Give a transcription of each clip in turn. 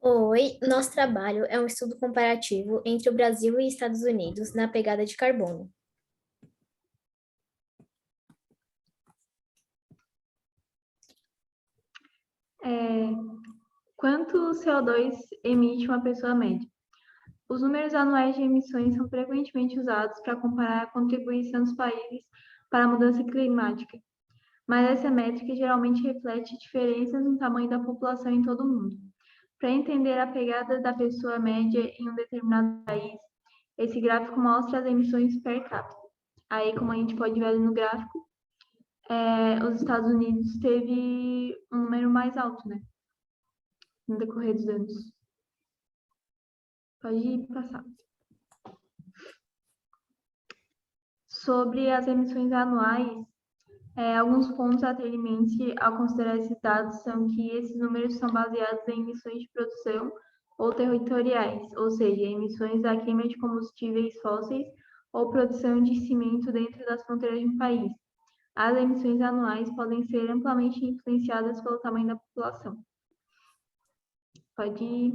Oi, nosso trabalho é um estudo comparativo entre o Brasil e Estados Unidos na pegada de carbono. É, quanto CO2 emite uma pessoa média? Os números anuais de emissões são frequentemente usados para comparar a contribuição dos países para a mudança climática, mas essa métrica geralmente reflete diferenças no tamanho da população em todo o mundo. Para entender a pegada da pessoa média em um determinado país, esse gráfico mostra as emissões per capita. Aí, como a gente pode ver ali no gráfico, os Estados Unidos teve um número mais alto, né, no decorrer dos anos. Pode passar. Sobre as emissões anuais, alguns pontos a ter em mente ao considerar esses dados são que esses números são baseados em emissões de produção ou territoriais, ou seja, emissões da queima de combustíveis fósseis ou produção de cimento dentro das fronteiras de um país. As emissões anuais podem ser amplamente influenciadas pelo tamanho da população. Pode ir.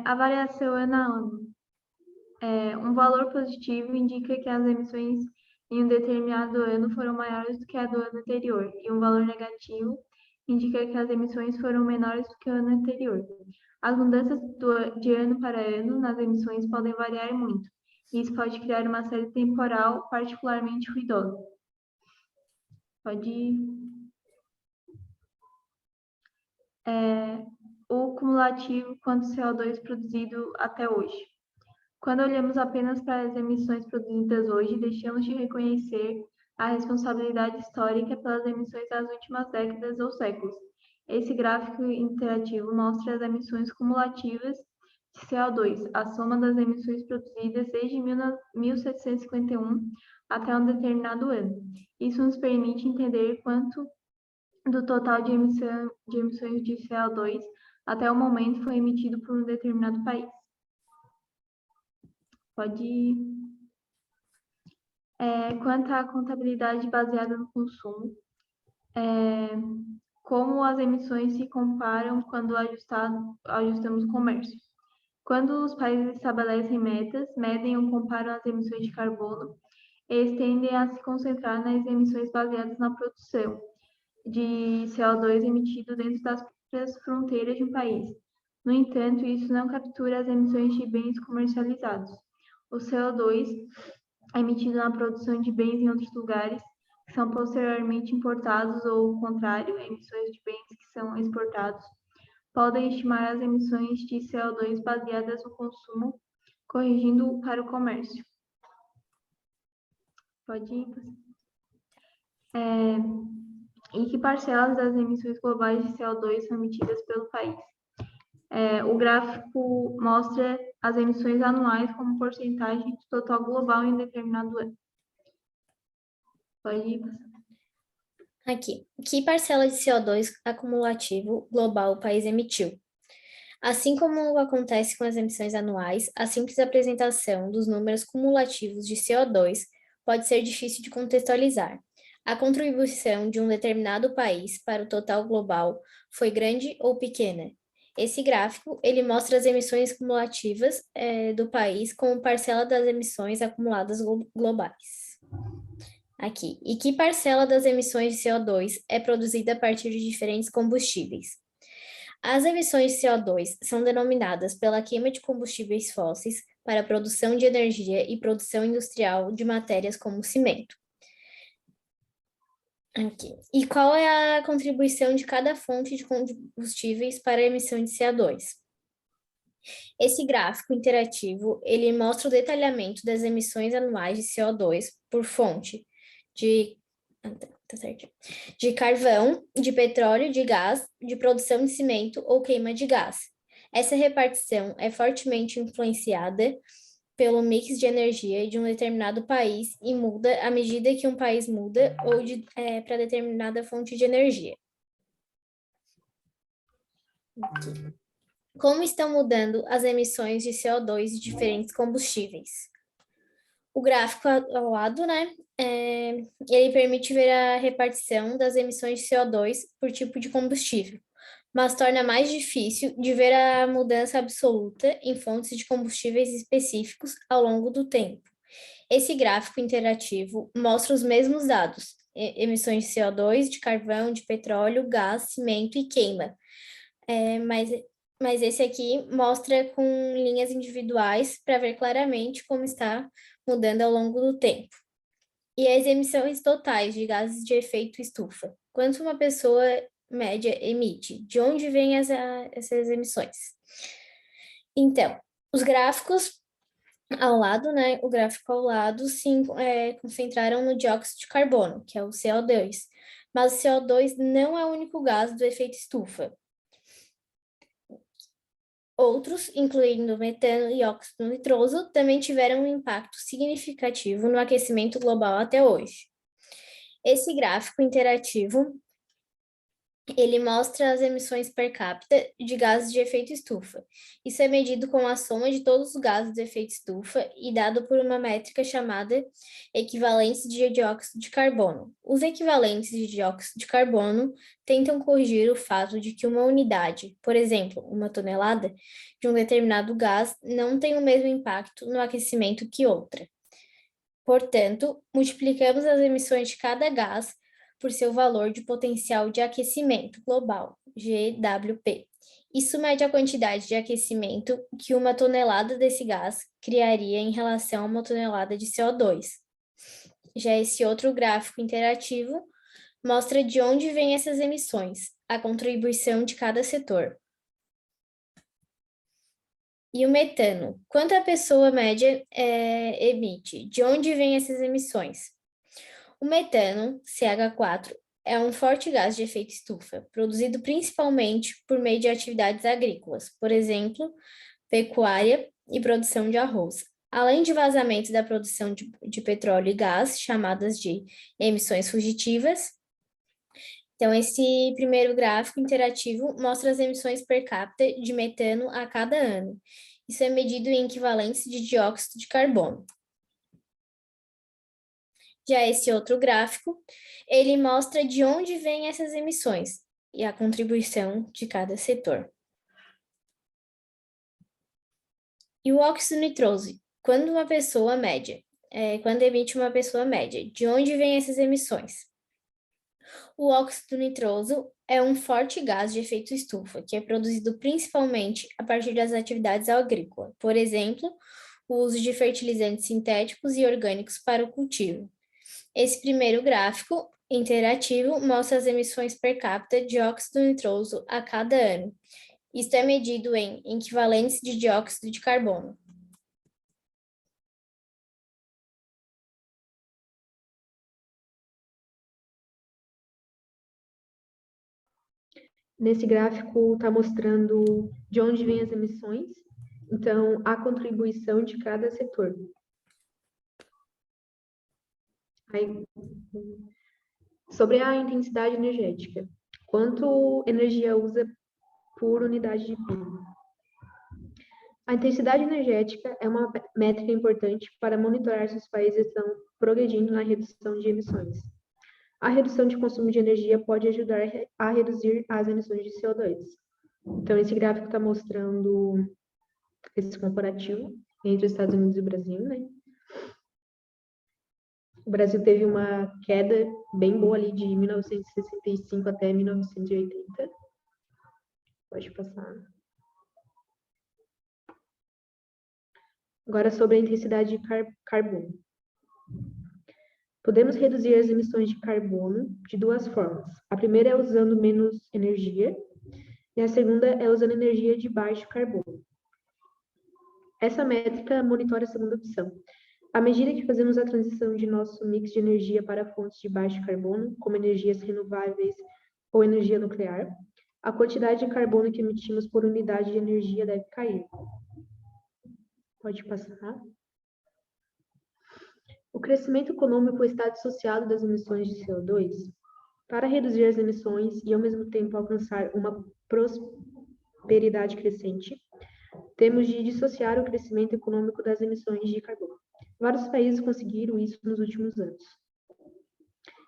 A variação ano a ano. Um valor positivo indica que as emissões em um determinado ano foram maiores do que a do ano anterior, e um valor negativo indica que as emissões foram menores do que o ano anterior. As mudanças de ano para ano nas emissões podem variar muito, e isso pode criar uma série temporal particularmente ruidosa. Pode ir. O cumulativo quanto CO2 produzido até hoje. Quando olhamos apenas para as emissões produzidas hoje, deixamos de reconhecer a responsabilidade histórica pelas emissões das últimas décadas ou séculos. Esse gráfico interativo mostra as emissões cumulativas de CO2, a soma das emissões produzidas desde 1751 até um determinado ano. Isso nos permite entender quanto do total de emissões de CO2 até o momento foi emitido por um determinado país. Pode ir. Quanto à contabilidade baseada no consumo, como as emissões se comparam quando ajustamos o comércio. Quando os países estabelecem metas, medem ou comparam as emissões de carbono, eles tendem a se concentrar nas emissões baseadas na produção de CO2 emitido dentro das próprias fronteiras de um país. No entanto, isso não captura as emissões de bens comercializados. O CO2 emitido na produção de bens em outros lugares, que são posteriormente importados, ou o contrário, emissões de bens que são exportados, podem estimar as emissões de CO2 baseadas no consumo, corrigindo para o comércio. Pode ir. E que parcelas das emissões globais de CO2 são emitidas pelo país? O gráfico mostra as emissões anuais como porcentagem do total global em determinado ano. Pode ir. Aqui, que parcela de CO2 acumulativo global o país emitiu? Assim como acontece com as emissões anuais, a simples apresentação dos números cumulativos de CO2 pode ser difícil de contextualizar. A contribuição de um determinado país para o total global foi grande ou pequena? Esse gráfico, ele mostra as emissões cumulativas do país como parcela das emissões acumuladas globais. Aqui, e que parcela das emissões de CO2 é produzida a partir de diferentes combustíveis? As emissões de CO2 são denominadas pela queima de combustíveis fósseis para a produção de energia e produção industrial de matérias como cimento. Aqui. E qual é a contribuição de cada fonte de combustíveis para a emissão de CO2? Esse gráfico interativo, ele mostra o detalhamento das emissões anuais de CO2 por fonte de de carvão, de petróleo, de gás, de produção de cimento ou queima de gás. Essa repartição é fortemente influenciada pelo mix de energia de um determinado país e muda à medida que um país muda ou para determinada fonte de energia. Aqui. Como estão mudando as emissões de CO2 de diferentes combustíveis? O gráfico ao lado, né? Ele permite ver a repartição das emissões de CO2 por tipo de combustível, mas torna mais difícil de ver a mudança absoluta em fontes de combustíveis específicos ao longo do tempo. Esse gráfico interativo mostra os mesmos dados, emissões de CO2, de carvão, de petróleo, gás, cimento e queima. Mas esse aqui mostra com linhas individuais para ver claramente como está mudando ao longo do tempo. E as emissões totais de gases de efeito estufa. Quanto uma pessoa média emite? De onde vêm essas emissões? Então, os gráficos ao lado, né? O gráfico ao lado se concentraram no dióxido de carbono, que é o CO2. Mas o CO2 não é o único gás do efeito estufa. Outros, incluindo metano e óxido nitroso, também tiveram um impacto significativo no aquecimento global até hoje. Esse gráfico interativo, ele mostra as emissões per capita de gases de efeito estufa. Isso é medido com a soma de todos os gases de efeito estufa e dado por uma métrica chamada equivalência de dióxido de carbono. Os equivalentes de dióxido de carbono tentam corrigir o fato de que uma unidade, por exemplo, uma tonelada, de um determinado gás não tem o mesmo impacto no aquecimento que outra. Portanto, multiplicamos as emissões de cada gás por seu valor de potencial de aquecimento global, GWP. Isso mede a quantidade de aquecimento que uma tonelada desse gás criaria em relação a uma tonelada de CO2. Já esse outro gráfico interativo mostra de onde vêm essas emissões, a contribuição de cada setor. E o metano? Quanto a pessoa média emite? De onde vêm essas emissões? O metano, CH4, é um forte gás de efeito estufa, produzido principalmente por meio de atividades agrícolas, por exemplo, pecuária e produção de arroz, além de vazamentos da produção de petróleo e gás, chamadas de emissões fugitivas. Então, esse primeiro gráfico interativo mostra as emissões per capita de metano a cada ano. Isso é medido em equivalentes de dióxido de carbono. Já esse outro gráfico, ele mostra de onde vêm essas emissões e a contribuição de cada setor. E o óxido nitroso, quando emite uma pessoa média, de onde vêm essas emissões? O óxido nitroso é um forte gás de efeito estufa, que é produzido principalmente a partir das atividades agrícolas, por exemplo, o uso de fertilizantes sintéticos e orgânicos para o cultivo. Esse primeiro gráfico interativo mostra as emissões per capita de óxido nitroso a cada ano. Isto é medido em equivalentes de dióxido de carbono. Nesse gráfico está mostrando de onde vêm as emissões, então a contribuição de cada setor. Aí, sobre a intensidade energética, quanto energia usa por unidade de PIB? A intensidade energética é uma métrica importante para monitorar se os países estão progredindo na redução de emissões. A redução de consumo de energia pode ajudar a reduzir as emissões de CO2. Então, esse gráfico está mostrando esse comparativo entre os Estados Unidos e o Brasil, né? O Brasil teve uma queda bem boa ali de 1965 até 1980. Pode passar. Agora, sobre a intensidade de carbono. Podemos reduzir as emissões de carbono de duas formas. A primeira é usando menos energia, e a segunda é usando energia de baixo carbono. Essa métrica monitora a segunda opção. À medida que fazemos a transição de nosso mix de energia para fontes de baixo carbono, como energias renováveis ou energia nuclear, a quantidade de carbono que emitimos por unidade de energia deve cair. Pode passar. O crescimento econômico está dissociado das emissões de CO2. Para reduzir as emissões e, ao mesmo tempo, alcançar uma prosperidade crescente, temos de dissociar o crescimento econômico das emissões de carbono. Vários países conseguiram isso nos últimos anos.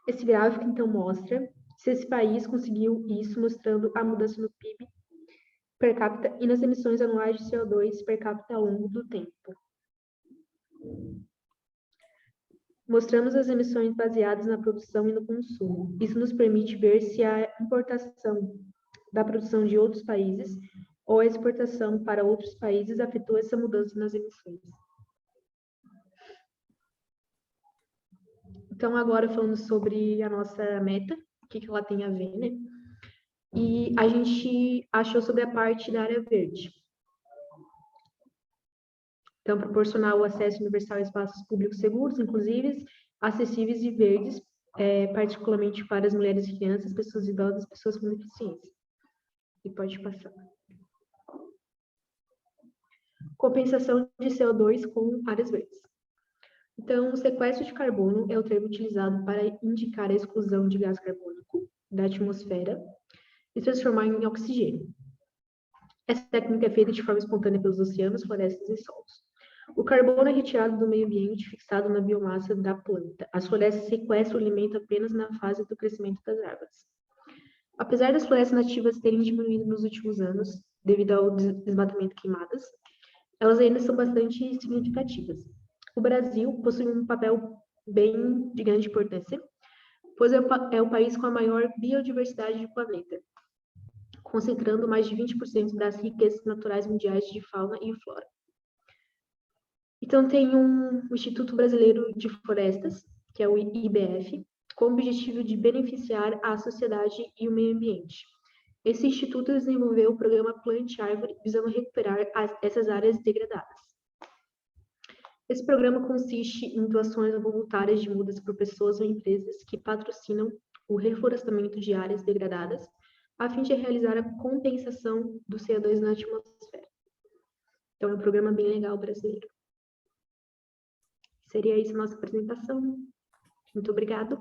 Esse gráfico, então, mostra se esse país conseguiu isso, mostrando a mudança no PIB per capita e nas emissões anuais de CO2 per capita ao longo do tempo. Mostramos as emissões baseadas na produção e no consumo. Isso nos permite ver se a importação da produção de outros países ou a exportação para outros países afetou essa mudança nas emissões. Então, agora falando sobre a nossa meta, o que ela tem a ver, né? E a gente achou sobre a parte da área verde. Então, proporcionar o acesso universal a espaços públicos seguros, inclusíveis, acessíveis e verdes, particularmente para as mulheres e crianças, pessoas idosas, pessoas com deficiência. E pode passar. Compensação de CO2 com áreas verdes. Então, o sequestro de carbono é o termo utilizado para indicar a exclusão de gás carbônico da atmosfera e transformar em oxigênio. Essa técnica é feita de forma espontânea pelos oceanos, florestas e solos. O carbono é retirado do meio ambiente, fixado na biomassa da planta. As florestas sequestram o alimento apenas na fase do crescimento das árvores. Apesar das florestas nativas terem diminuído nos últimos anos, devido ao desmatamento e queimadas, elas ainda são bastante significativas. O Brasil possui um papel bem de grande importância, pois é o país com a maior biodiversidade do planeta, concentrando mais de 20% das riquezas naturais mundiais de fauna e flora. Então, tem o Instituto Brasileiro de Florestas, que é o IBF, com o objetivo de beneficiar a sociedade e o meio ambiente. Esse instituto desenvolveu o programa Plante Árvore, visando recuperar essas áreas degradadas. Esse programa consiste em doações voluntárias de mudas por pessoas ou empresas que patrocinam o reflorestamento de áreas degradadas, a fim de realizar a compensação do CO2 na atmosfera. Então, é um programa bem legal brasileiro. Seria isso a nossa apresentação. Muito obrigado.